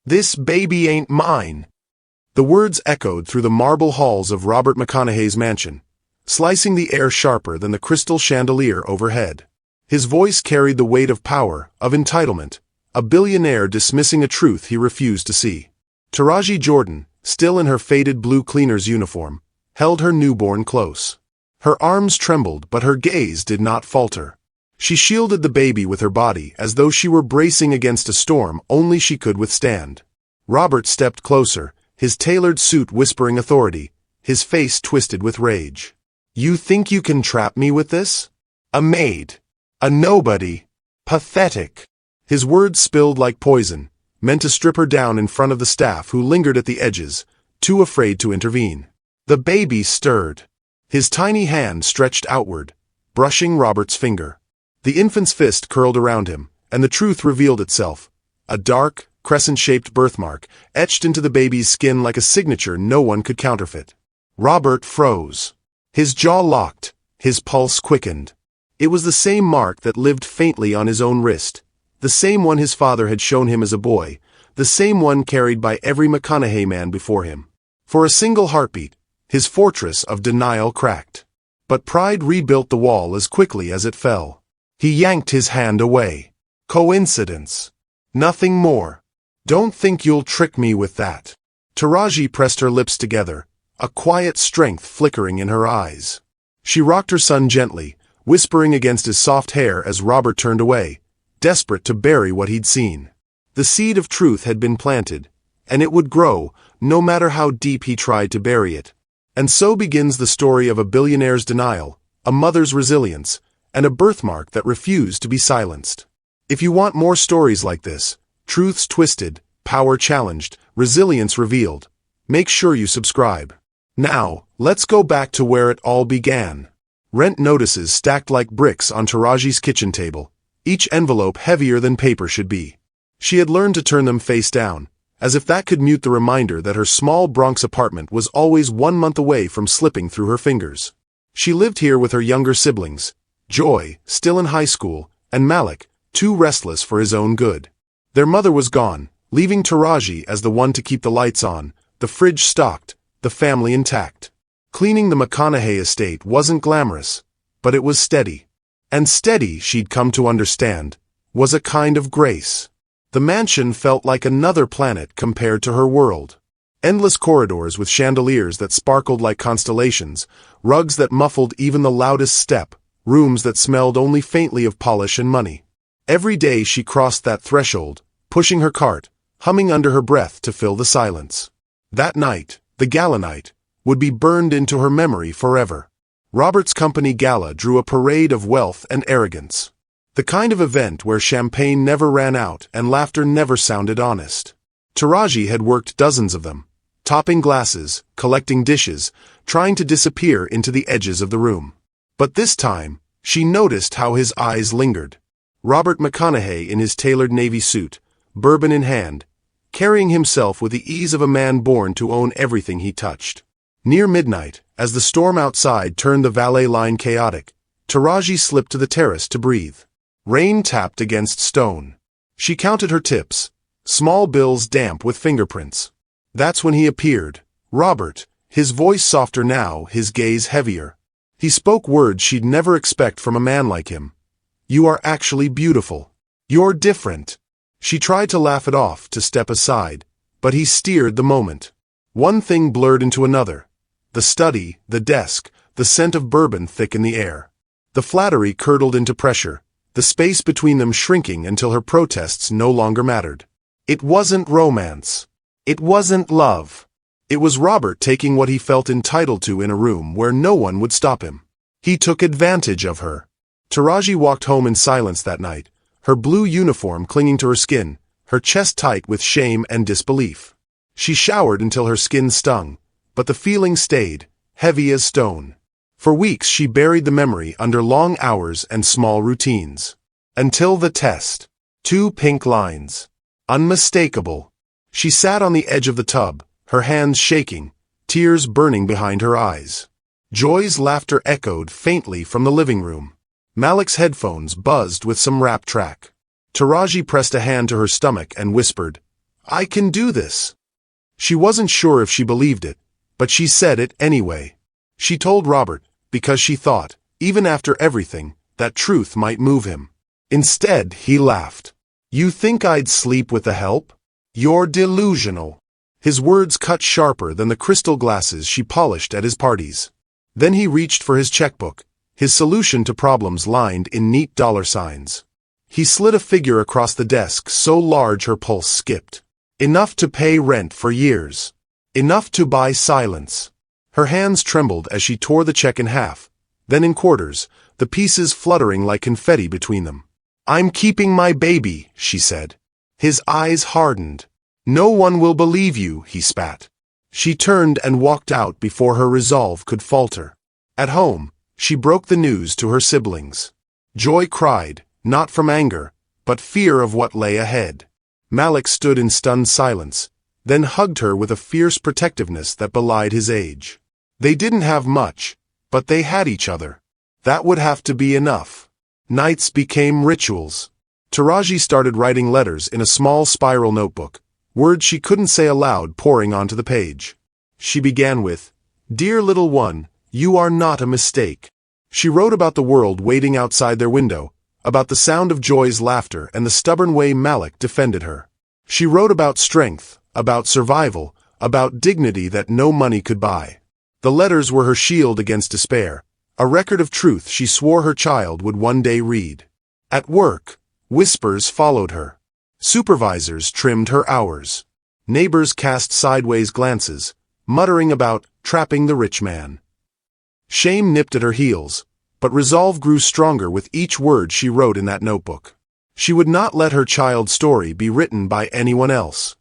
This baby ain't mine." The words echoed through the marble halls of Robert McConaughey's mansion, slicing the air sharper than the crystal chandelier overhead. His voice carried the weight of power, of entitlement, a billionaire dismissing a truth he refused to see. Taraji Jordan, still in her faded blue cleaner's uniform, held her newborn close. Her arms trembled, but her gaze did not falter. She shielded the baby with her body as though she were bracing against a storm only she could withstand. Robert stepped closer, his tailored suit whispering authority, his face twisted with rage. "You think you can trap me with this? A maid. A nobody. Pathetic." His words spilled like poison, meant to strip her down in front of the staff who lingered at the edges, too afraid to intervene. The baby stirred. His tiny hand stretched outward, brushing Robert's finger. The infant's fist curled around him, and the truth revealed itself. A dark, crescent-shaped birthmark, etched into the baby's skin like a signature no one could counterfeit. Robert froze. His jaw locked, his pulse quickened. It was the same mark that lived faintly on his own wrist, the same one his father had shown him as a boy, the same one carried by every McConaughey man before him. For a single heartbeat, his fortress of denial cracked. But pride rebuilt the wall as quickly as it fell. He yanked his hand away. "Coincidence. Nothing more. Don't think you'll trick me with that." Taraji pressed her lips together, a quiet strength flickering in her eyes. She rocked her son gently, whispering against his soft hair as Robert turned away, desperate to bury what he'd seen. The seed of truth had been planted, and it would grow, no matter how deep he tried to bury it. And so begins the story of a billionaire's denial, a mother's resilience, and a birthmark that refused to be silenced. If you want more stories like this, truths twisted, power challenged, resilience revealed, make sure you subscribe. Now, let's go back to where it all began. Rent notices stacked like bricks on Taraji's kitchen table, each envelope heavier than paper should be. She had learned to turn them face down, as if that could mute the reminder that her small Bronx apartment was always 1 month away from slipping through her fingers. She lived here with her younger siblings, Joy, still in high school, and Malik, too restless for his own good. Their mother was gone, leaving Taraji as the one to keep the lights on, the fridge stocked, the family intact. Cleaning the McConaughey estate wasn't glamorous, but it was steady. And steady, she'd come to understand, was a kind of grace. The mansion felt like another planet compared to her world. Endless corridors with chandeliers that sparkled like constellations, rugs that muffled even the loudest step, rooms that smelled only faintly of polish and money. Every day she crossed that threshold, pushing her cart, humming under her breath to fill the silence. That night, the gala night, would be burned into her memory forever. Robert's company gala drew a parade of wealth and arrogance. The kind of event where champagne never ran out and laughter never sounded honest. Taraji had worked dozens of them, topping glasses, collecting dishes, trying to disappear into the edges of the room. But this time, she noticed how his eyes lingered. Robert McConaughey in his tailored navy suit, bourbon in hand, carrying himself with the ease of a man born to own everything he touched. Near midnight, as the storm outside turned the valet line chaotic, Taraji slipped to the terrace to breathe. Rain tapped against stone. She counted her tips, small bills damp with fingerprints. That's when he appeared, Robert, his voice softer now, his gaze heavier. He spoke words she'd never expect from a man like him. "You are actually beautiful. You're different." She tried to laugh it off, to step aside, but he steered the moment. One thing blurred into another. The study, the desk, the scent of bourbon thick in the air. The flattery curdled into pressure, the space between them shrinking until her protests no longer mattered. It wasn't romance. It wasn't love. It was Robert taking what he felt entitled to in a room where no one would stop him. He took advantage of her. Taraji walked home in silence that night, her blue uniform clinging to her skin, her chest tight with shame and disbelief. She showered until her skin stung, but the feeling stayed, heavy as stone. For weeks she buried the memory under long hours and small routines. Until the test. 2 pink lines. Unmistakable. She sat on the edge of the tub, her hands shaking, tears burning behind her eyes. Joy's laughter echoed faintly from the living room. Malik's headphones buzzed with some rap track. Taraji pressed a hand to her stomach and whispered, I can do this. She wasn't sure if she believed it, but she said it anyway. She told Robert, because she thought, even after everything, that truth might move him. Instead, he laughed. You think I'd sleep with the help? You're delusional. His words cut sharper than the crystal glasses she polished at his parties. Then he reached for his checkbook, his solution to problems lined in neat dollar signs. He slid a figure across the desk so large her pulse skipped. Enough to pay rent for years. Enough to buy silence. Her hands trembled as she tore the check in half, then in quarters, the pieces fluttering like confetti between them. I'm keeping my baby, she said. His eyes hardened. No one will believe you, he spat. She turned and walked out before her resolve could falter. At home, she broke the news to her siblings. Joy cried, not from anger, but fear of what lay ahead. Malik stood in stunned silence, then hugged her with a fierce protectiveness that belied his age. They didn't have much, but they had each other. That would have to be enough. Nights became rituals. Taraji started writing letters in a small spiral notebook, words she couldn't say aloud pouring onto the page. She began with, Dear little one, you are not a mistake. She wrote about the world waiting outside their window, about the sound of Joy's laughter and the stubborn way Malik defended her. She wrote about strength, about survival, about dignity that no money could buy. The letters were her shield against despair, a record of truth she swore her child would one day read. At work, whispers followed her. Supervisors trimmed her hours. Neighbors cast sideways glances, muttering about trapping the rich man. Shame nipped at her heels, but resolve grew stronger with each word she wrote in that notebook. She would not let her child's story be written by anyone else.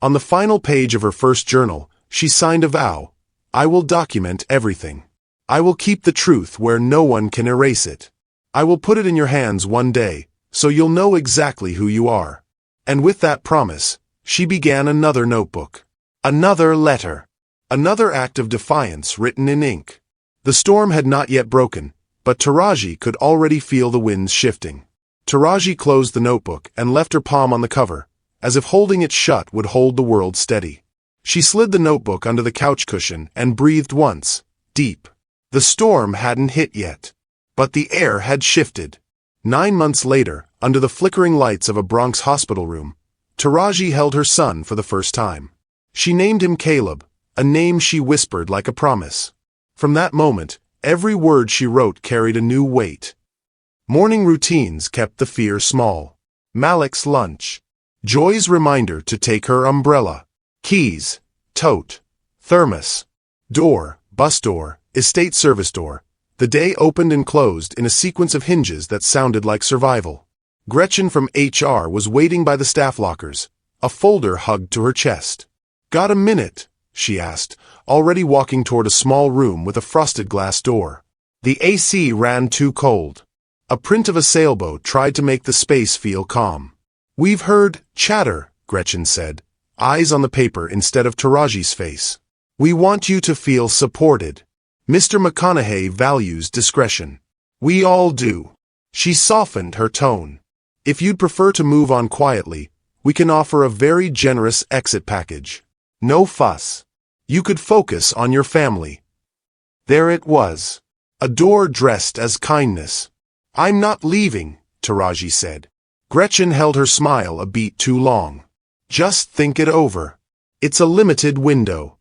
On the final page of her first journal, she signed a vow. I will document everything. I will keep the truth where no one can erase it. I will put it in your hands one day, so you'll know exactly who you are. And with that promise, she began another notebook. Another letter. Another act of defiance written in ink. The storm had not yet broken, but Taraji could already feel the winds shifting. Taraji closed the notebook and left her palm on the cover, as if holding it shut would hold the world steady. She slid the notebook under the couch cushion and breathed once, deep. The storm hadn't hit yet, but the air had shifted. 9 months later, under the flickering lights of a Bronx hospital room, Taraji held her son for the first time. She named him Caleb, a name she whispered like a promise. From that moment, every word she wrote carried a new weight. Morning routines kept the fear small. Malik's lunch. Joy's reminder to take her umbrella. Keys, tote, thermos, door, bus door, estate service door. The day opened and closed in a sequence of hinges that sounded like survival. Gretchen from HR was waiting by the staff lockers, a folder hugged to her chest. Got a minute? She asked, already walking toward a small room with a frosted glass door. The AC ran too cold. A print of a sailboat tried to make the space feel calm. We've heard chatter, Gretchen said, eyes on the paper instead of Taraji's face. We want you to feel supported. Mr. McConaughey values discretion. We all do. She softened her tone. If you'd prefer to move on quietly, we can offer a very generous exit package. No fuss. You could focus on your family. There it was. A door dressed as kindness. I'm not leaving, Taraji said. Gretchen held her smile a beat too long. Just think it over. It's a limited window.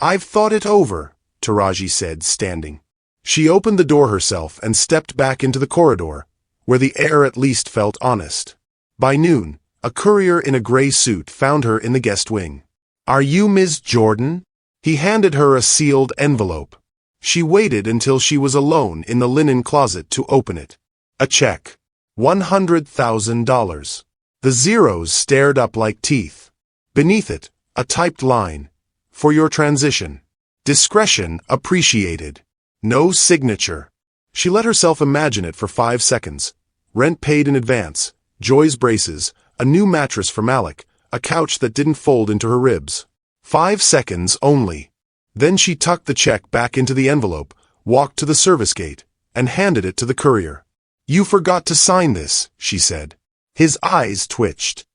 I've thought it over, Taraji said, standing. She opened the door herself and stepped back into the corridor, where the air at least felt honest. By noon, a courier in a gray suit found her in the guest wing. Are you Ms. Jordan? He handed her a sealed envelope. She waited until she was alone in the linen closet to open it. A check. $100,000. The zeros stared up like teeth. Beneath it, a typed line. For your transition. Discretion appreciated. No signature. She let herself imagine it for 5 seconds. Rent paid in advance, Joy's braces, a new mattress for Malik, a couch that didn't fold into her ribs. 5 seconds only. Then she tucked the check back into the envelope, walked to the service gate, and handed it to the courier. You forgot to sign this, she said. His eyes twitched.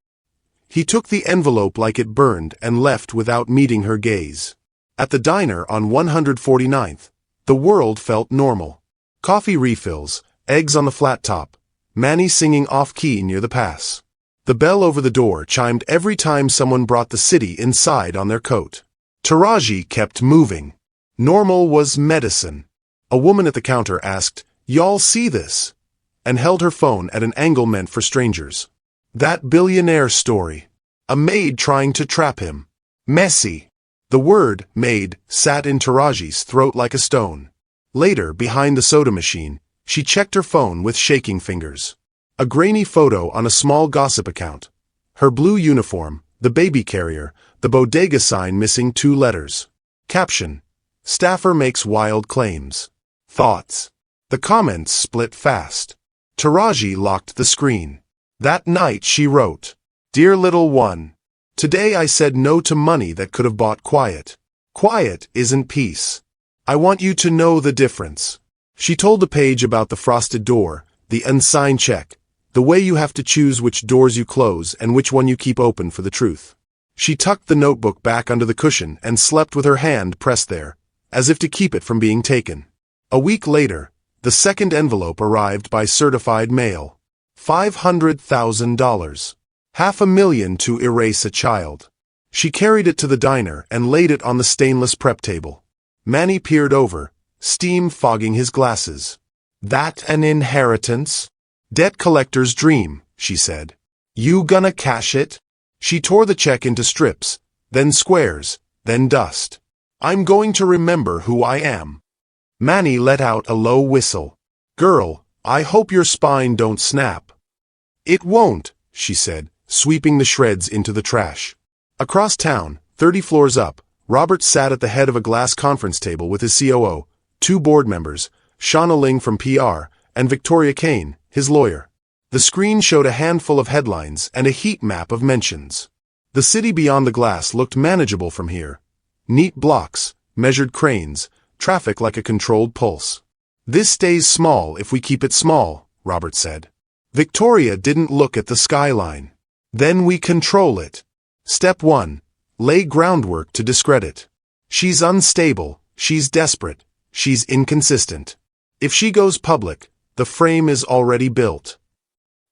He took the envelope like it burned and left without meeting her gaze. At the diner on 149th, the world felt normal. Coffee refills, eggs on the flat top, Manny singing off-key near the pass. The bell over the door chimed every time someone brought the city inside on their coat. Taraji kept moving. Normal was medicine. A woman at the counter asked, "Y'all see this?" and held her phone at an angle meant for strangers. That billionaire story. A maid trying to trap him. Messy. The word, maid, sat in Taraji's throat like a stone. Later, behind the soda machine, she checked her phone with shaking fingers. A grainy photo on a small gossip account. Her blue uniform, the baby carrier, the bodega sign missing 2 letters. Caption: Staffer makes wild claims. Thoughts. The comments split fast. Taraji locked the screen. That night she wrote, "Dear little one, today I said no to money that could have bought quiet. Quiet isn't peace. I want you to know the difference." She told the page about the frosted door, the unsigned check, the way you have to choose which doors you close and which one you keep open for the truth. She tucked the notebook back under the cushion and slept with her hand pressed there, as if to keep it from being taken. A week later, the second envelope arrived by certified mail. $500,000. $500,000 to erase a child. She carried it to the diner and laid it on the stainless prep table. Manny peered over, steam fogging his glasses. "That an inheritance?" "Debt collector's dream," she said. "You gonna cash it?" She tore the check into strips, then squares, then dust. "I'm going to remember who I am." Manny let out a low whistle. "Girl, I hope your spine don't snap." "It won't," she said, sweeping the shreds into the trash. Across town, 30 floors up, Robert sat at the head of a glass conference table with his COO, 2 board members, Shauna Ling from PR, and Victoria Kane, his lawyer. The screen showed a handful of headlines and a heat map of mentions. The city beyond the glass looked manageable from here. Neat blocks, measured cranes, traffic like a controlled pulse. "This stays small if we keep it small," Robert said. Victoria didn't look at the skyline. "Then we control it. Step 1. Lay groundwork to discredit. She's unstable, she's desperate, she's inconsistent. If she goes public, the frame is already built."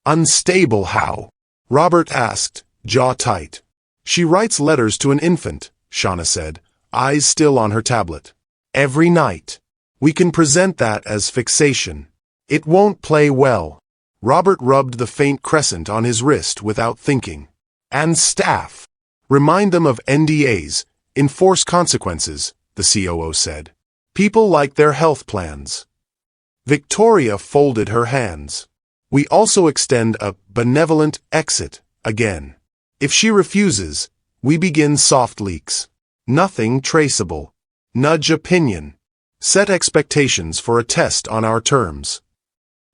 "Unstable how?" Robert asked, jaw tight. "She writes letters to an infant," Shauna said, eyes still on her tablet. "Every night. We can present that as fixation. It won't play well." Robert rubbed the faint crescent on his wrist without thinking. "And staff. Remind them of NDAs, enforce consequences," the COO said. "People like their health plans." Victoria folded her hands. "We also extend a benevolent exit again. If she refuses, we begin soft leaks. Nothing traceable. Nudge opinion. Set expectations for a test on our terms."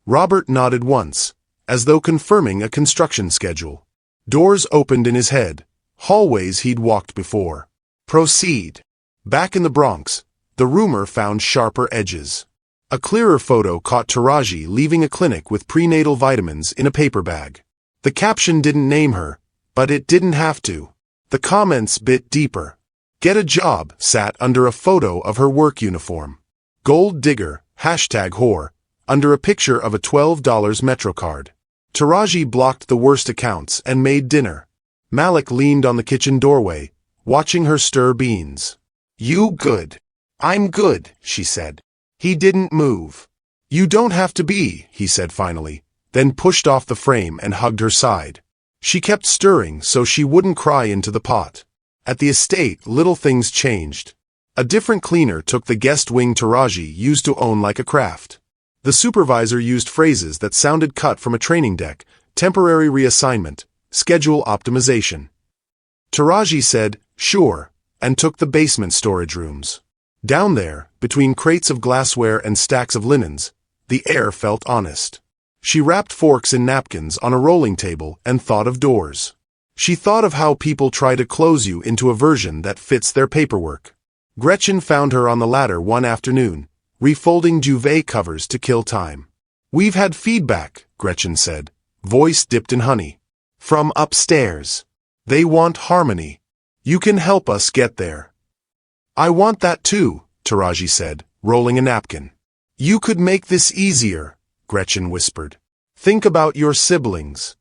Robert nodded once, as though confirming a construction schedule. Doors opened in his head, hallways he'd walked before. Proceed. Back in the Bronx, the rumor found sharper edges. A clearer photo caught Taraji leaving a clinic with prenatal vitamins in a paper bag. The caption didn't name her, but it didn't have to. The comments bit deeper. "Get a job" sat under a photo of her work uniform. "Gold digger, #whore," under a picture of a $12 MetroCard. Taraji blocked the worst accounts and made dinner. Malik leaned on the kitchen doorway, watching her stir beans. "You good?" "I'm good," she said. He didn't move. "You don't have to be," he said finally, then pushed off the frame and hugged her side. She kept stirring so she wouldn't cry into the pot. At the estate, little things changed. A different cleaner took the guest wing Taraji used to own like a craft. The supervisor used phrases that sounded cut from a training deck: temporary reassignment, schedule optimization. Taraji said, "Sure," and took the basement storage rooms. Down there, between crates of glassware and stacks of linens, the air felt honest. She wrapped forks in napkins on a rolling table and thought of doors. She thought of how people try to close you into a version that fits their paperwork. Gretchen found her on the ladder one afternoon, refolding duvet covers to kill time. "We've had feedback," Gretchen said, voice dipped in honey. "From upstairs. They want harmony. You can help us get there. I want that too, Taraji said, rolling a napkin. You could make this easier, Gretchen whispered. Think about your siblings.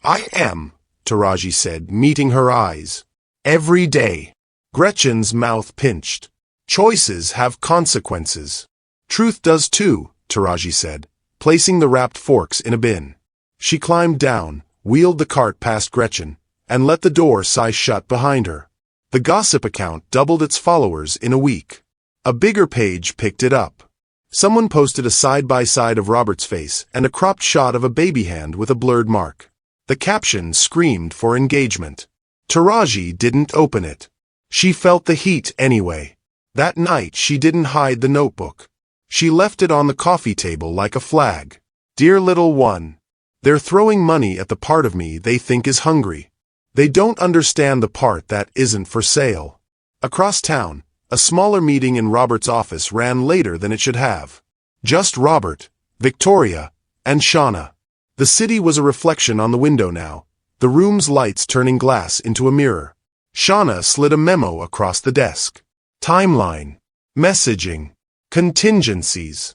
I am, Taraji said, meeting her eyes. Every day. Gretchen's mouth pinched. Choices have consequences. Truth does too, Taraji said, placing the wrapped forks in a bin. She climbed down, wheeled the cart past Gretchen, and let the door sigh shut behind her. The gossip account doubled its followers in a week. A bigger page picked it up. Someone posted a side-by-side of Robert's face and a cropped shot of a baby hand with a blurred mark. The caption screamed for engagement. Taraji didn't open it. She felt the heat anyway. That night she didn't hide the notebook. She left it on the coffee table like a flag. Dear little one. They're throwing money at the part of me they think is hungry. They don't understand the part that isn't for sale. Across town, a smaller meeting in Robert's office ran later than it should have. Just Robert, Victoria, and Shauna. The city was a reflection on the window now, the room's lights turning glass into a mirror. Shauna slid a memo across the desk. Timeline. Messaging. Contingencies.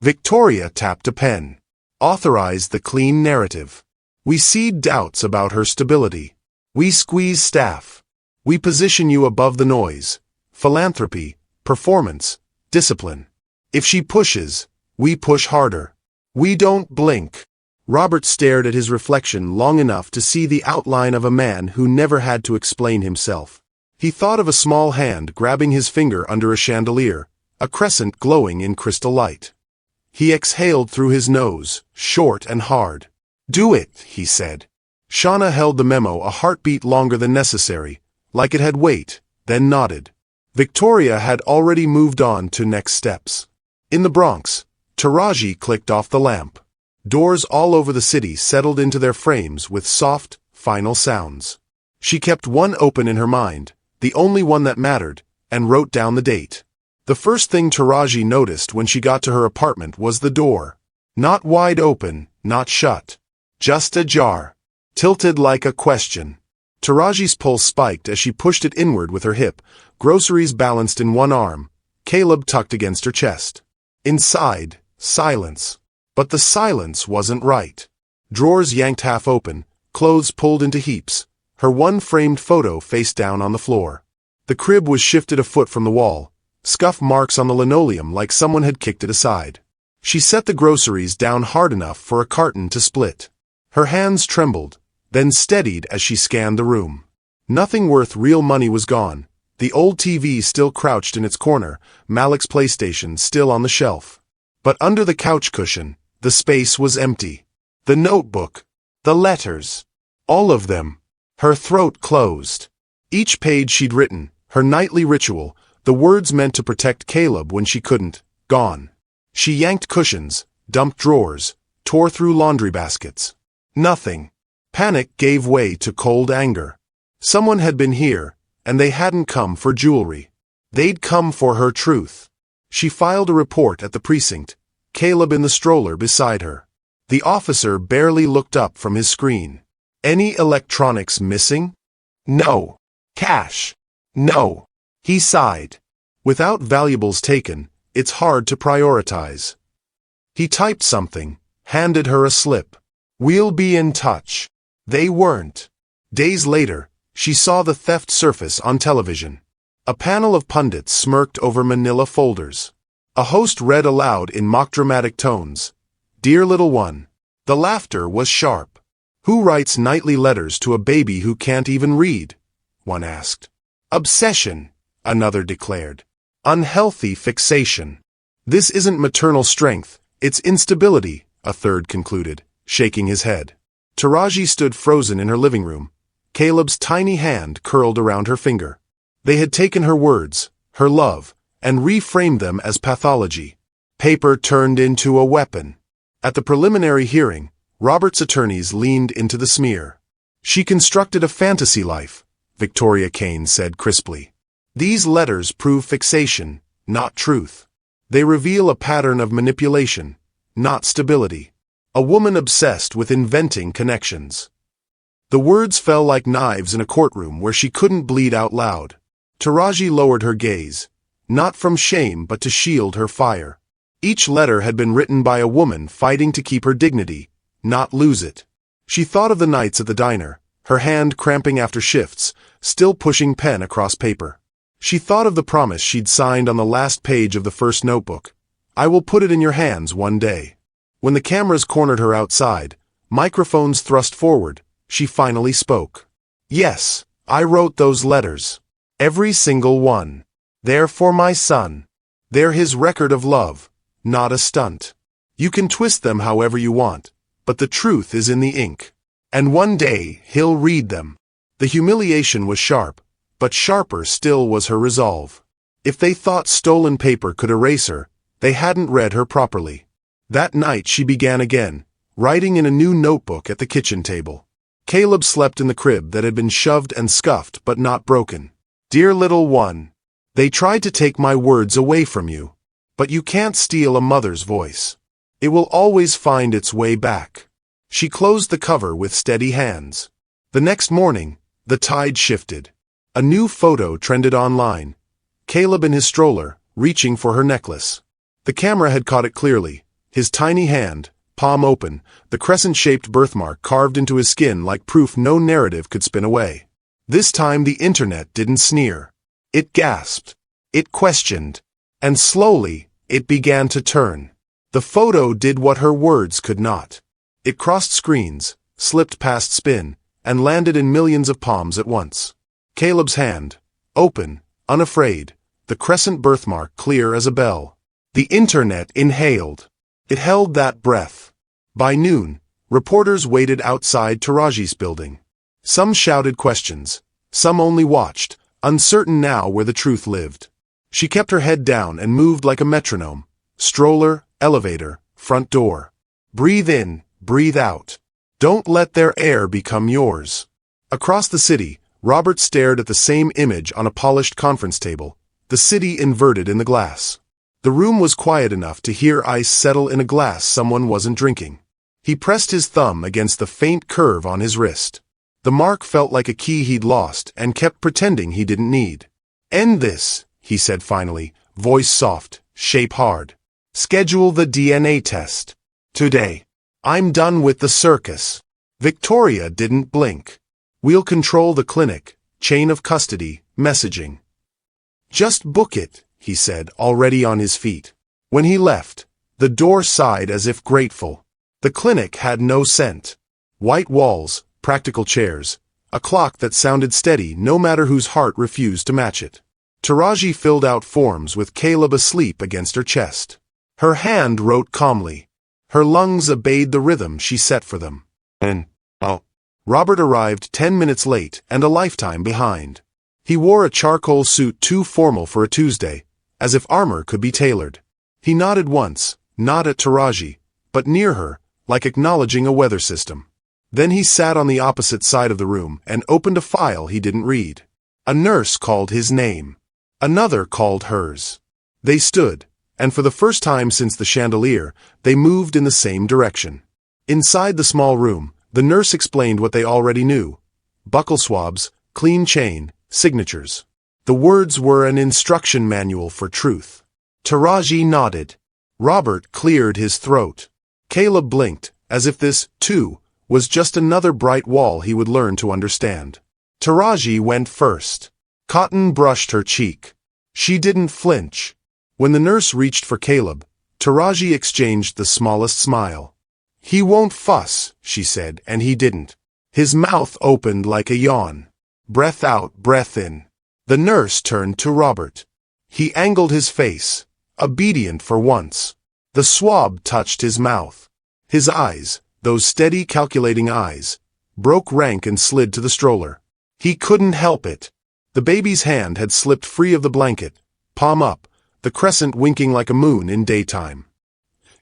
Victoria tapped a pen. Authorize the clean narrative. We seed doubts about her stability. We squeeze staff. We position you above the noise. Philanthropy, performance, discipline. If she pushes, we push harder. We don't blink. Robert stared at his reflection long enough to see the outline of a man who never had to explain himself. He thought of a small hand grabbing his finger under a chandelier, a crescent glowing in crystal light. He exhaled through his nose, short and hard. Do it, he said. Shauna held the memo a heartbeat longer than necessary, like it had weight, then nodded. Victoria had already moved on to next steps. In the Bronx, Taraji clicked off the lamp. Doors all over the city settled into their frames with soft, final sounds. She kept one open in her mind, the only one that mattered, and wrote down the date. The first thing Taraji noticed when she got to her apartment was the door. Not wide open, not shut. Just ajar. Tilted like a question. Taraji's pulse spiked as she pushed it inward with her hip, groceries balanced in one arm, Caleb tucked against her chest. Inside, silence. But the silence wasn't right. Drawers yanked half open, clothes pulled into heaps, her one framed photo face down on the floor. The crib was shifted a foot from the wall, scuff marks on the linoleum like someone had kicked it aside. She set the groceries down hard enough for a carton to split. Her hands trembled, then steadied as she scanned the room. Nothing worth real money was gone. The old TV still crouched in its corner, Malik's PlayStation still on the shelf. But under the couch cushion, the space was empty. The notebook. The letters. All of them. Her throat closed. Each page she'd written, her nightly ritual, the words meant to protect Caleb when she couldn't, gone. She yanked cushions, dumped drawers, tore through laundry baskets. Nothing. Panic gave way to cold anger. Someone had been here, and they hadn't come for jewelry. They'd come for her truth. She filed a report at the precinct, Caleb in the stroller beside her. The officer barely looked up from his screen. Any electronics missing? No. Cash? No. He sighed. Without valuables taken, it's hard to prioritize. He typed something, handed her a slip. We'll be in touch. They weren't. Days later, she saw the theft surface on television. A panel of pundits smirked over manila folders. A host read aloud in mock-dramatic tones. Dear little one. The laughter was sharp. Who writes nightly letters to a baby who can't even read? One asked. Obsession, another declared. Unhealthy fixation. This isn't maternal strength, it's instability, a third concluded, shaking his head. Taraji stood frozen in her living room, Caleb's tiny hand curled around her finger. They had taken her words, her love, and reframed them as pathology. Paper turned into a weapon. At the preliminary hearing, Robert's attorneys leaned into the smear. She constructed a fantasy life, Victoria Kane said crisply. These letters prove fixation, not truth. They reveal a pattern of manipulation, not stability. A woman obsessed with inventing connections. The words fell like knives in a courtroom where she couldn't bleed out loud. Taraji lowered her gaze, not from shame but to shield her fire. Each letter had been written by a woman fighting to keep her dignity, not lose it. She thought of the nights at the diner, her hand cramping after shifts, still pushing pen across paper. She thought of the promise she'd signed on the last page of the first notebook. I will put it in your hands one day. When the cameras cornered her outside, microphones thrust forward, she finally spoke. Yes, I wrote those letters. Every single one. They're for my son. They're his record of love, not a stunt. You can twist them however you want, but the truth is in the ink. And one day, he'll read them. The humiliation was sharp, but sharper still was her resolve. If they thought stolen paper could erase her, they hadn't read her properly. That night she began again, writing in a new notebook at the kitchen table. Caleb slept in the crib that had been shoved and scuffed but not broken. Dear little one, they tried to take my words away from you. But you can't steal a mother's voice. It will always find its way back. She closed the cover with steady hands. The next morning, the tide shifted. A new photo trended online. Caleb in his stroller, reaching for her necklace. The camera had caught it clearly. His tiny hand, palm open, the crescent-shaped birthmark carved into his skin like proof no narrative could spin away. This time the internet didn't sneer. It gasped. It questioned. And slowly, it began to turn. The photo did what her words could not. It crossed screens, slipped past spin, and landed in millions of palms at once. Caleb's hand, open, unafraid, the crescent birthmark clear as a bell. The internet inhaled. It held that breath. By noon, reporters waited outside Taraji's building. Some shouted questions, some only watched, uncertain now where the truth lived. She kept her head down and moved like a metronome. Stroller, elevator, front door. Breathe in, breathe out. Don't let their air become yours. Across the city, Robert stared at the same image on a polished conference table, the city inverted in the glass. The room was quiet enough to hear ice settle in a glass someone wasn't drinking. He pressed his thumb against the faint curve on his wrist. The mark felt like a key he'd lost and kept pretending he didn't need. End this, he said finally, voice soft, shape hard. Schedule the DNA test. Today. I'm done with the circus. Victoria didn't blink. We'll control the clinic, chain of custody, messaging. Just book it, he said, already on his feet. When he left, the door sighed as if grateful. The clinic had no scent. White walls, practical chairs, a clock that sounded steady no matter whose heart refused to match it. Taraji filled out forms with Caleb asleep against her chest. Her hand wrote calmly. Her lungs obeyed the rhythm she set for them. Robert arrived 10 minutes late and a lifetime behind. He wore a charcoal suit too formal for a Tuesday, as if armor could be tailored. He nodded once, not at Taraji, but near her, like acknowledging a weather system. Then he sat on the opposite side of the room and opened a file he didn't read. A nurse called his name. Another called hers. They stood, and for the first time since the chandelier, they moved in the same direction. Inside the small room, the nurse explained what they already knew. Buccal swabs, clean chain, signatures. The words were an instruction manual for truth. Taraji nodded. Robert cleared his throat. Caleb blinked, as if this, too, was just another bright wall he would learn to understand. Taraji went first. Cotton brushed her cheek. She didn't flinch. When the nurse reached for Caleb, Taraji exchanged the smallest smile. He won't fuss, she said, and he didn't. His mouth opened like a yawn. Breath out, breath in. The nurse turned to Robert. He angled his face, obedient for once. The swab touched his mouth. His eyes, those steady calculating eyes, broke rank and slid to the stroller. He couldn't help it. The baby's hand had slipped free of the blanket, palm up, the crescent winking like a moon in daytime.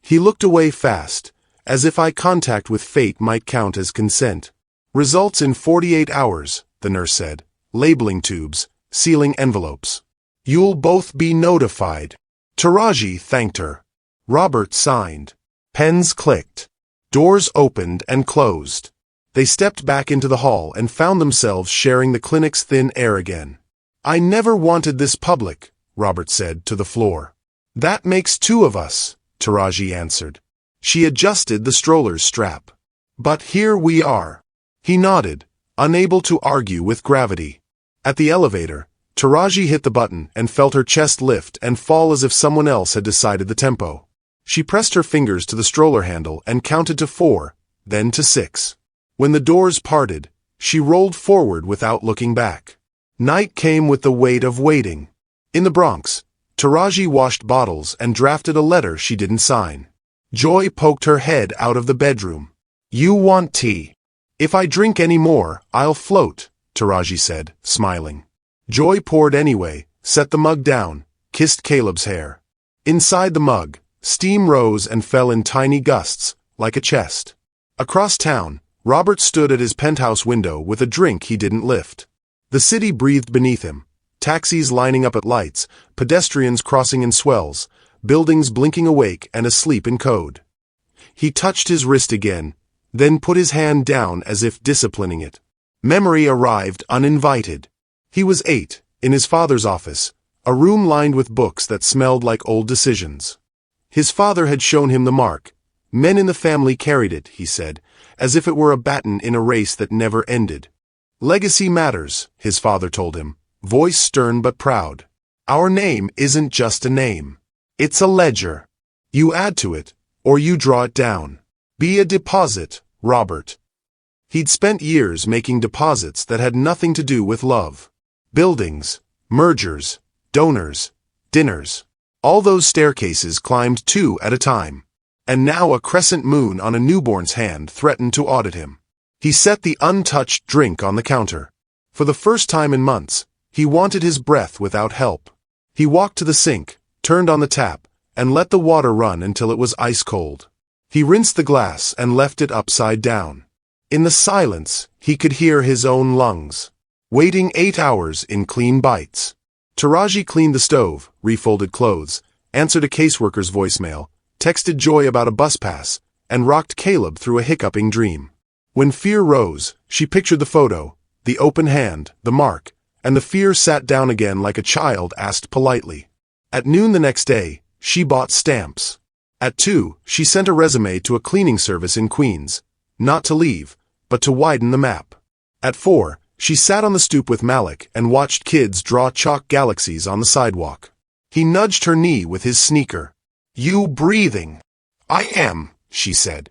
He looked away fast, as if eye contact with fate might count as consent. Results in 48 hours, the nurse said, labeling tubes, sealing envelopes. You'll both be notified. Taraji thanked her. Robert signed. Pens clicked. Doors opened and closed. They They stepped back into the hall and found themselves sharing the clinic's thin air again. "I never wanted this public," Robert said to the floor. "That makes two of us," Taraji answered. She adjusted the stroller's strap. "But here we are." He nodded, unable to argue with gravity. At the elevator, Taraji hit the button and felt her chest lift and fall as if someone else had decided the tempo. She pressed her fingers to the stroller handle and counted to 4, then to 6. When the doors parted, she rolled forward without looking back. Night came with the weight of waiting. In the Bronx, Taraji washed bottles and drafted a letter she didn't sign. Joy poked her head out of the bedroom. "You want tea?" "If I drink any more, I'll float," Taraji said, smiling. Joy poured anyway, set the mug down, kissed Caleb's hair. Inside the mug, steam rose and fell in tiny gusts, like a chest. Across town, Robert stood at his penthouse window with a drink he didn't lift. The city breathed beneath him, taxis lining up at lights, pedestrians crossing in swells, buildings blinking awake and asleep in code. He touched his wrist again, then put his hand down as if disciplining it. Memory arrived uninvited. He was 8, in his father's office, a room lined with books that smelled like old decisions. His father had shown him the mark. Men in the family carried it, he said, as if it were a baton in a race that never ended. "Legacy matters," his father told him, voice stern but proud. "Our name isn't just a name. It's a ledger. You add to it, or you draw it down. Be a deposit, Robert." He'd spent years making deposits that had nothing to do with love. Buildings, mergers, donors, dinners. All those staircases climbed 2 at a time. And now a crescent moon on a newborn's hand threatened to audit him. He set the untouched drink on the counter. For the first time in months, he wanted his breath without help. He walked to the sink, turned on the tap, and let the water run until it was ice cold. He rinsed the glass and left it upside down. In the silence, he could hear his own lungs, waiting 8 hours in clean bites. Taraji cleaned the stove, refolded clothes, answered a caseworker's voicemail, texted Joy about a bus pass, and rocked Caleb through a hiccuping dream. When fear rose, she pictured the photo, the open hand, the mark, and the fear sat down again like a child asked politely. At noon the next day, she bought stamps. At 2, she sent a resume to a cleaning service in Queens, not to leave, but to widen the map. At 4, she sat on the stoop with Malik and watched kids draw chalk galaxies on the sidewalk. He nudged her knee with his sneaker. "You breathing?" "I am," she said.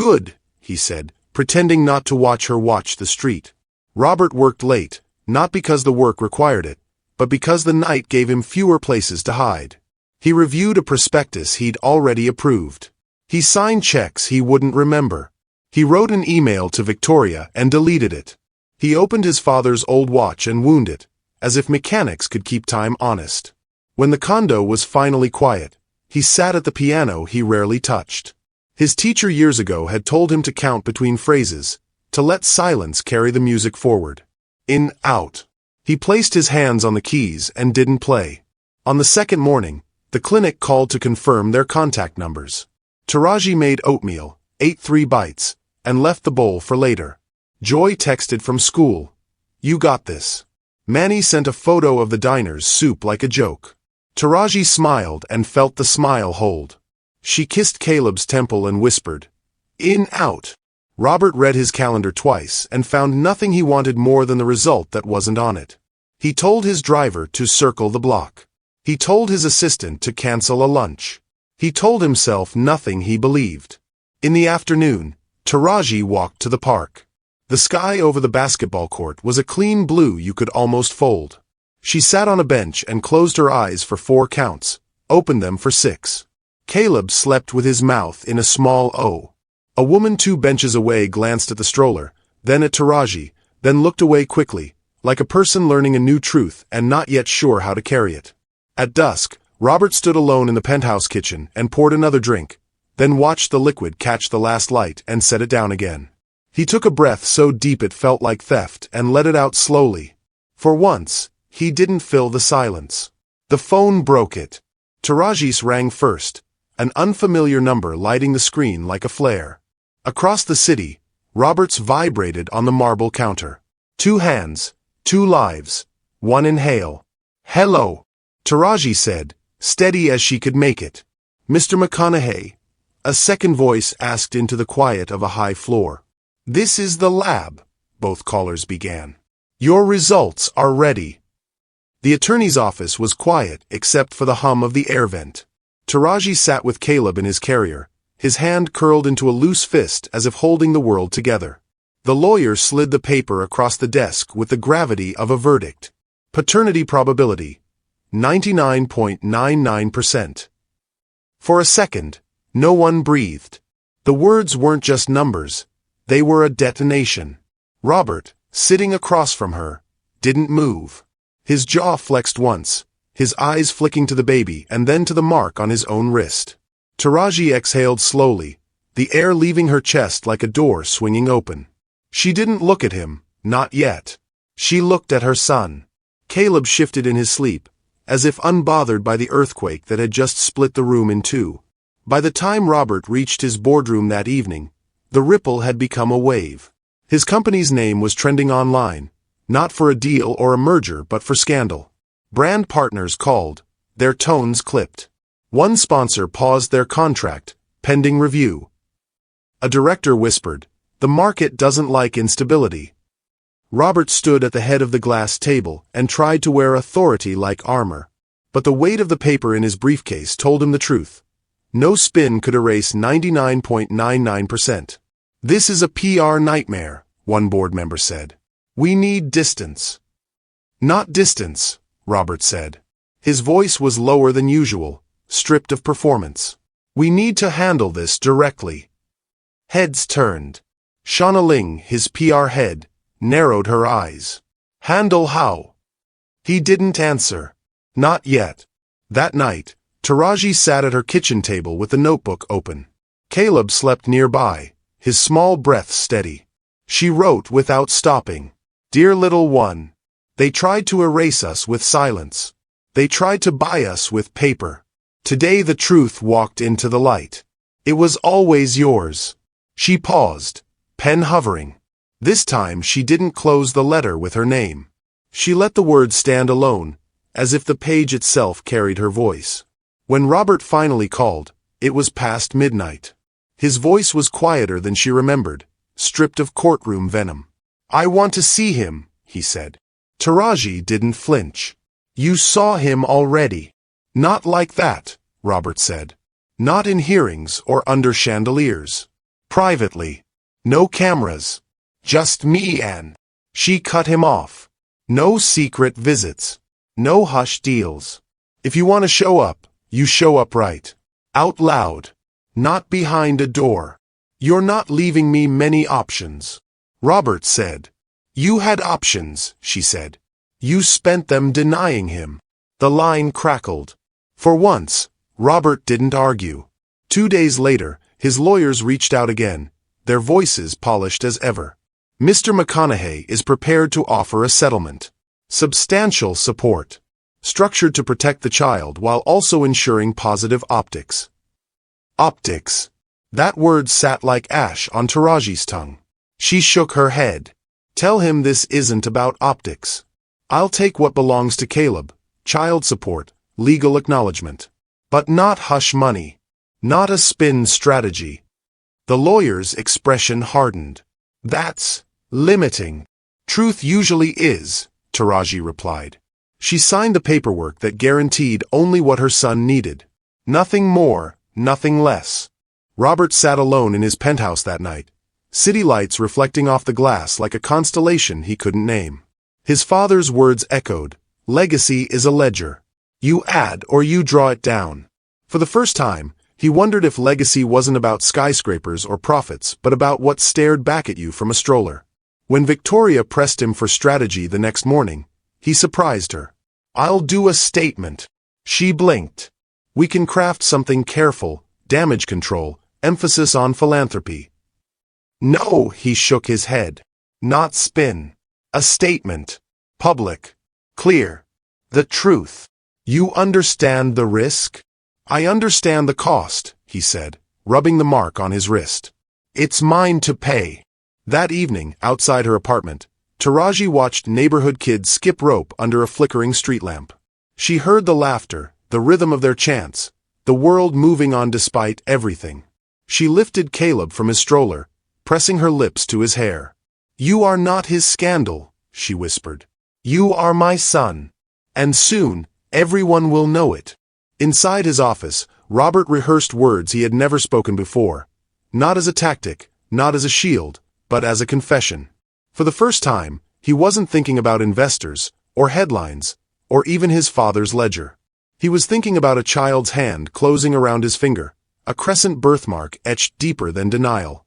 "Good," he said, pretending not to watch her watch the street. Robert worked late, not because the work required it, but because the night gave him fewer places to hide. He reviewed a prospectus he'd already approved. He signed checks he wouldn't remember. He wrote an email to Victoria and deleted it. He opened his father's old watch and wound it, as if mechanics could keep time honest. When the condo was finally quiet, he sat at the piano he rarely touched. His teacher years ago had told him to count between phrases, to let silence carry the music forward. In, out. He placed his hands on the keys and didn't play. On the second morning, the clinic called to confirm their contact numbers. Taraji made oatmeal, ate 3 bites, and left the bowl for later. Joy texted from school. "You got this." Manny sent a photo of the diner's soup like a joke. Taraji smiled and felt the smile hold. She kissed Caleb's temple and whispered, "In, out." Robert read his calendar twice and found nothing he wanted more than the result that wasn't on it. He told his driver to circle the block. He told his assistant to cancel a lunch. He told himself nothing he believed. In the afternoon, Taraji walked to the park. The sky over the basketball court was a clean blue you could almost fold. She sat on a bench and closed her eyes for 4 counts, opened them for 6. Caleb slept with his mouth in a small O. A woman 2 benches away glanced at the stroller, then at Taraji, then looked away quickly, like a person learning a new truth and not yet sure how to carry it. At dusk, Robert stood alone in the penthouse kitchen and poured another drink, then watched the liquid catch the last light and set it down again. He took a breath so deep it felt like theft and let it out slowly. For once, he didn't fill the silence. The phone broke it. Taraji's rang first, an unfamiliar number lighting the screen like a flare. Across the city, Robert's vibrated on the marble counter. 2 hands, 2 lives, 1 inhale. Hello, Taraji said, steady as she could make it. Mr. McConaughey, a second voice asked into the quiet of a high floor. This is the lab, both callers began. Your results are ready. The attorney's office was quiet except for the hum of the air vent. Taraji sat with Caleb in his carrier, his hand curled into a loose fist as if holding the world together. The lawyer slid the paper across the desk with the gravity of a verdict. Paternity probability, 99.99%. For a second, no one breathed. The words weren't just numbers, they were a detonation. Robert, sitting across from her, didn't move. His jaw flexed once, his eyes flicking to the baby and then to the mark on his own wrist. Taraji exhaled slowly, the air leaving her chest like a door swinging open. She didn't look at him, not yet. She looked at her son. Caleb shifted in his sleep, as if unbothered by the earthquake that had just split the room in 2. By the time Robert reached his boardroom that evening, the ripple had become a wave. His company's name was trending online, not for a deal or a merger but for scandal. Brand partners called, their tones clipped. One sponsor paused their contract, pending review. A director whispered, "The market doesn't like instability." Robert stood at the head of the glass table and tried to wear authority like armor. But the weight of the paper in his briefcase told him the truth. No spin could erase 99.99%. This is a PR nightmare, one board member said. We need distance. Not distance, Robert said. His voice was lower than usual, stripped of performance. We need to handle this directly. Heads turned. Shauna Ling, his PR head, narrowed her eyes. Handle how? He didn't answer. Not yet. That night, Taraji sat at her kitchen table with the notebook open. Caleb slept nearby, his small breath steady. She wrote without stopping. Dear little one, they tried to erase us with silence. They tried to buy us with paper. Today the truth walked into the light. It was always yours. She paused, pen hovering. This time she didn't close the letter with her name. She let the words stand alone, as if the page itself carried her voice. When Robert finally called, it was past midnight. His voice was quieter than she remembered, stripped of courtroom venom. I want to see him, he said. Taraji didn't flinch. You saw him already. Not like that, Robert said. Not in hearings or under chandeliers. Privately. No cameras. Just me and... She cut him off. No secret visits. No hush deals. If you want to show up, you show up right. Out loud. Not behind a door. You're not leaving me many options. Robert said. You had options, she said. You spent them denying him. The line crackled. For once, Robert didn't argue. 2 days later, his lawyers reached out again, their voices polished as ever. Mr. McConaughey is prepared to offer a settlement. Substantial support. Structured to protect the child while also ensuring positive optics. Optics. That word sat like ash on Taraji's tongue. She shook her head. Tell him this isn't about optics. I'll take what belongs to Caleb, child support, legal acknowledgement. But not hush money. Not a spin strategy. The lawyer's expression hardened. That's limiting. Truth usually is, Taraji replied. She signed the paperwork that guaranteed only what her son needed. Nothing more, nothing less. Robert sat alone in his penthouse that night, city lights reflecting off the glass like a constellation he couldn't name. His father's words echoed, legacy is a ledger. You add or you draw it down. For the first time, he wondered if legacy wasn't about skyscrapers or profits, but about what stared back at you from a stroller. When Victoria pressed him for strategy the next morning, he surprised her. I'll do a statement. She blinked. We can craft something careful, damage control, emphasis on philanthropy. No, he shook his head. Not spin. A statement. Public. Clear. The truth. You understand the risk? I understand the cost, he said, rubbing the mark on his wrist. It's mine to pay. That evening, outside her apartment, Taraji watched neighborhood kids skip rope under a flickering street lamp. She heard the laughter, the rhythm of their chants, the world moving on despite everything. She lifted Caleb from his stroller, pressing her lips to his hair. "You are not his scandal," she whispered. "You are my son. And soon, everyone will know it." Inside his office, Robert rehearsed words he had never spoken before. Not as a tactic, not as a shield, but as a confession. For the first time, he wasn't thinking about investors, or headlines, or even his father's ledger. He was thinking about a child's hand closing around his finger, a crescent birthmark etched deeper than denial.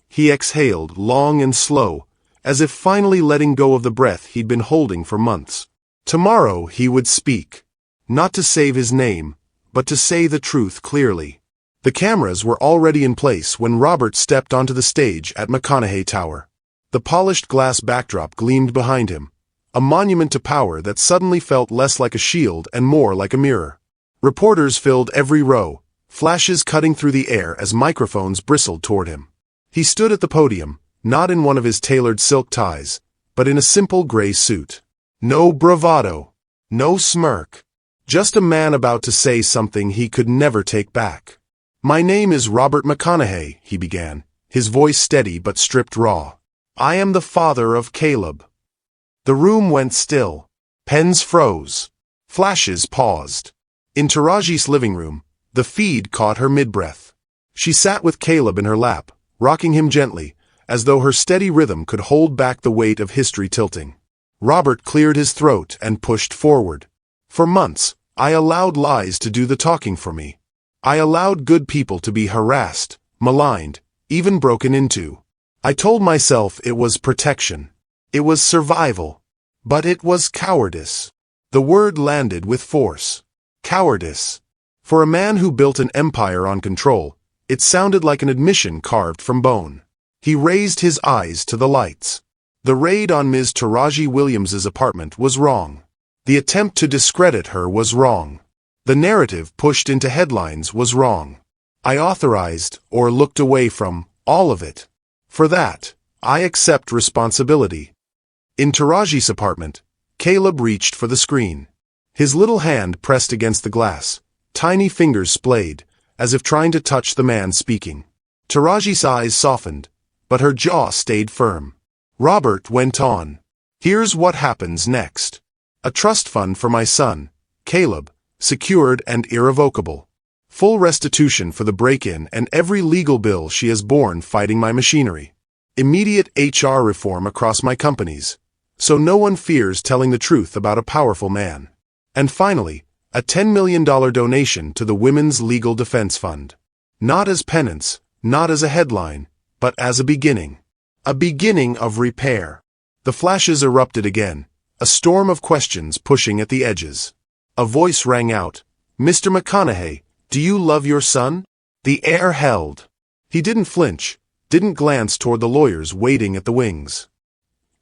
He exhaled, long and slow, as if finally letting go of the breath he'd been holding for months. Tomorrow he would speak. Not to save his name, but to say the truth clearly. The cameras were already in place when Robert stepped onto the stage at McConaughey Tower. The polished glass backdrop gleamed behind him, a monument to power that suddenly felt less like a shield and more like a mirror. Reporters filled every row, flashes cutting through the air as microphones bristled toward him. He stood at the podium, not in one of his tailored silk ties, but in a simple gray suit. No bravado, no smirk. Just a man about to say something he could never take back. "My name is Robert McConaughey," he began, his voice steady but stripped raw. "I am the father of Caleb." The room went still. Pens froze. Flashes paused. In Taraji's living room, the feed caught her mid-breath. She sat with Caleb in her lap, rocking him gently, as though her steady rhythm could hold back the weight of history tilting. Robert cleared his throat and pushed forward. "For months, I allowed lies to do the talking for me. I allowed good people to be harassed, maligned, even broken into. I told myself it was protection. It was survival. But it was cowardice." The word landed with force. Cowardice. For a man who built an empire on control, it sounded like an admission carved from bone. He raised his eyes to the lights. The raid on Ms. Taraji Williams's apartment was wrong. The attempt to discredit her was wrong. The narrative pushed into headlines was wrong. I authorized, or looked away from, all of it. For that, I accept responsibility. In Taraji's apartment, Caleb reached for the screen. His little hand pressed against the glass, tiny fingers splayed, as if trying to touch the man speaking. Taraji's eyes softened, but her jaw stayed firm. Robert went on. "Here's what happens next. A trust fund for my son, Caleb, secured and irrevocable. Full restitution for the break-in and every legal bill she has borne fighting my machinery. Immediate HR reform across my companies, so no one fears telling the truth about a powerful man. And finally, a $10 million donation to the Women's Legal Defense Fund. Not as penance, not as a headline, but as a beginning. A beginning of repair." The flashes erupted again, a storm of questions pushing at the edges. A voice rang out, "Mr. McConaughey, do you love your son?" The air held. He didn't flinch, didn't glance toward the lawyers waiting at the wings.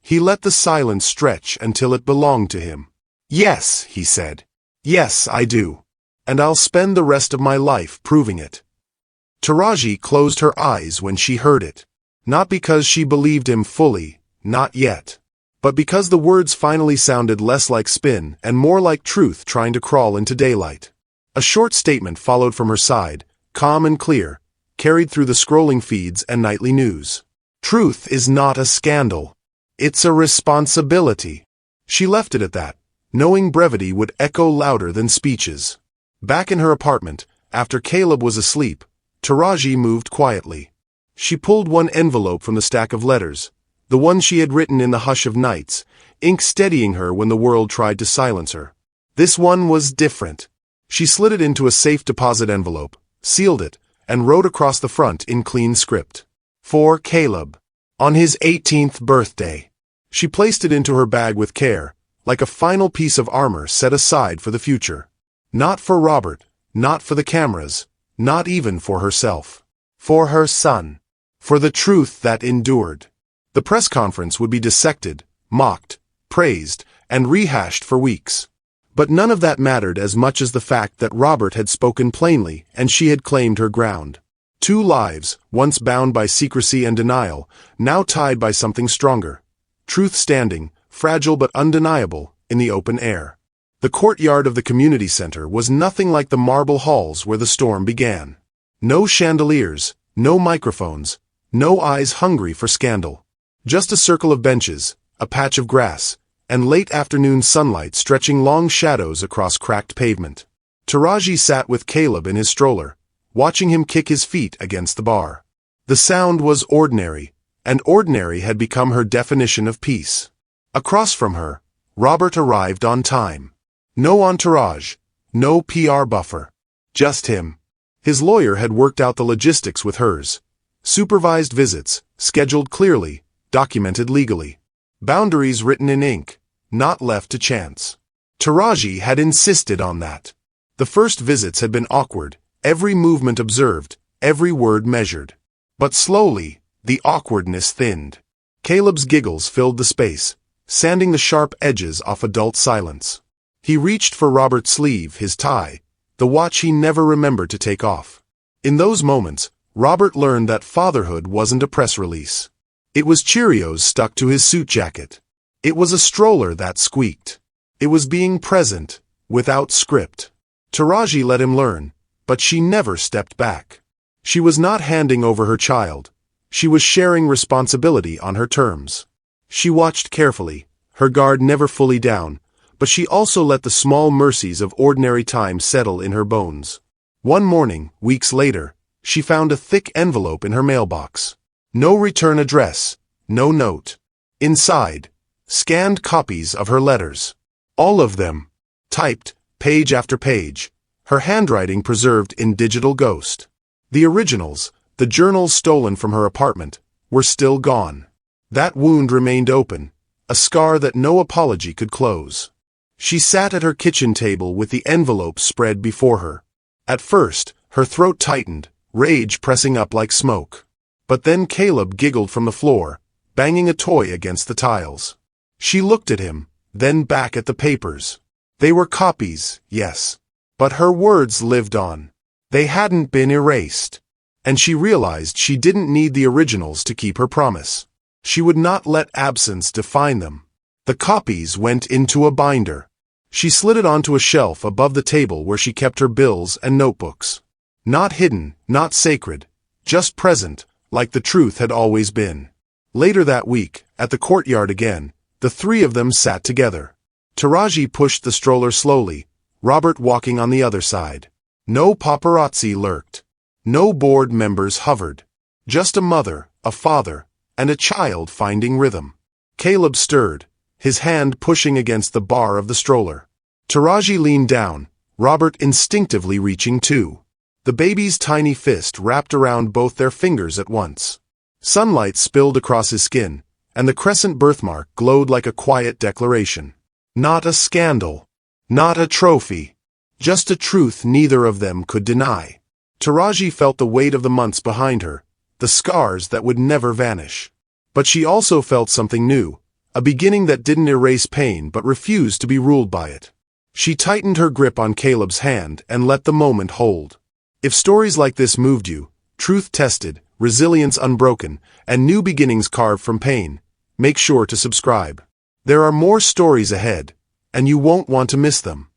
He let the silence stretch until it belonged to him. "Yes," he said. "Yes, I do. And I'll spend the rest of my life proving it." Taraji closed her eyes when she heard it. Not because she believed him fully, not yet. But because the words finally sounded less like spin and more like truth trying to crawl into daylight. A short statement followed from her side, calm and clear, carried through the scrolling feeds and nightly news. "Truth is not a scandal. It's a responsibility." She left it at that, knowing brevity would echo louder than speeches. Back in her apartment, after Caleb was asleep, Taraji moved quietly. She pulled one envelope from the stack of letters, the one she had written in the hush of nights, ink steadying her when the world tried to silence her. This one was different. She slid it into a safe deposit envelope, sealed it, and wrote across the front in clean script. "For Caleb. On his 18th birthday." She placed it into her bag with care, like a final piece of armor set aside for the future. Not for Robert, not for the cameras, not even for herself. For her son. For the truth that endured. The press conference would be dissected, mocked, praised, and rehashed for weeks. But none of that mattered as much as the fact that Robert had spoken plainly and she had claimed her ground. Two lives, once bound by secrecy and denial, now tied by something stronger. Truth standing, fragile but undeniable, in the open air. The courtyard of the community center was nothing like the marble halls where the storm began. No chandeliers, no microphones, no eyes hungry for scandal. Just a circle of benches, a patch of grass, and late afternoon sunlight stretching long shadows across cracked pavement. Taraji sat with Caleb in his stroller, watching him kick his feet against the bar. The sound was ordinary, and ordinary had become her definition of peace. Across from her, Robert arrived on time. No entourage, no PR buffer. Just him. His lawyer had worked out the logistics with hers. Supervised visits, scheduled clearly, documented legally. Boundaries written in ink, not left to chance. Taraji had insisted on that. The first visits had been awkward, every movement observed, every word measured. But slowly, the awkwardness thinned. Caleb's giggles filled the space, sanding the sharp edges off adult silence. He reached for Robert's sleeve, his tie, the watch he never remembered to take off. In those moments, Robert learned that fatherhood wasn't a press release. It was Cheerios stuck to his suit jacket. It was a stroller that squeaked. It was being present, without script. Taraji let him learn, but she never stepped back. She was not handing over her child. She was sharing responsibility on her terms. She watched carefully, her guard never fully down, but she also let the small mercies of ordinary time settle in her bones. One morning, weeks later, she found a thick envelope in her mailbox. No return address, no note. Inside, scanned copies of her letters. All of them. Typed, page after page. Her handwriting preserved in digital ghost. The originals, the journals stolen from her apartment, were still gone. That wound remained open, a scar that no apology could close. She sat at her kitchen table with the envelope spread before her. At first, her throat tightened, rage pressing up like smoke. But then Caleb giggled from the floor, banging a toy against the tiles. She looked at him, then back at the papers. They were copies, yes. But her words lived on. They hadn't been erased. And she realized she didn't need the originals to keep her promise. She would not let absence define them. The copies went into a binder. She slid it onto a shelf above the table where she kept her bills and notebooks. Not hidden, not sacred, just present, like the truth had always been. Later that week, at the courtyard again, the three of them sat together. Taraji pushed the stroller slowly, Robert walking on the other side. No paparazzi lurked. No board members hovered. Just a mother, a father, and a child finding rhythm. Caleb stirred, his hand pushing against the bar of the stroller. Taraji leaned down, Robert instinctively reaching too. The baby's tiny fist wrapped around both their fingers at once. Sunlight spilled across his skin, and the crescent birthmark glowed like a quiet declaration. Not a scandal. Not a trophy. Just a truth neither of them could deny. Taraji felt the weight of the months behind her, the scars that would never vanish. But she also felt something new, a beginning that didn't erase pain but refused to be ruled by it. She tightened her grip on Caleb's hand and let the moment hold. If stories like this moved you, truth tested, resilience unbroken, and new beginnings carved from pain, make sure to subscribe. There are more stories ahead, and you won't want to miss them.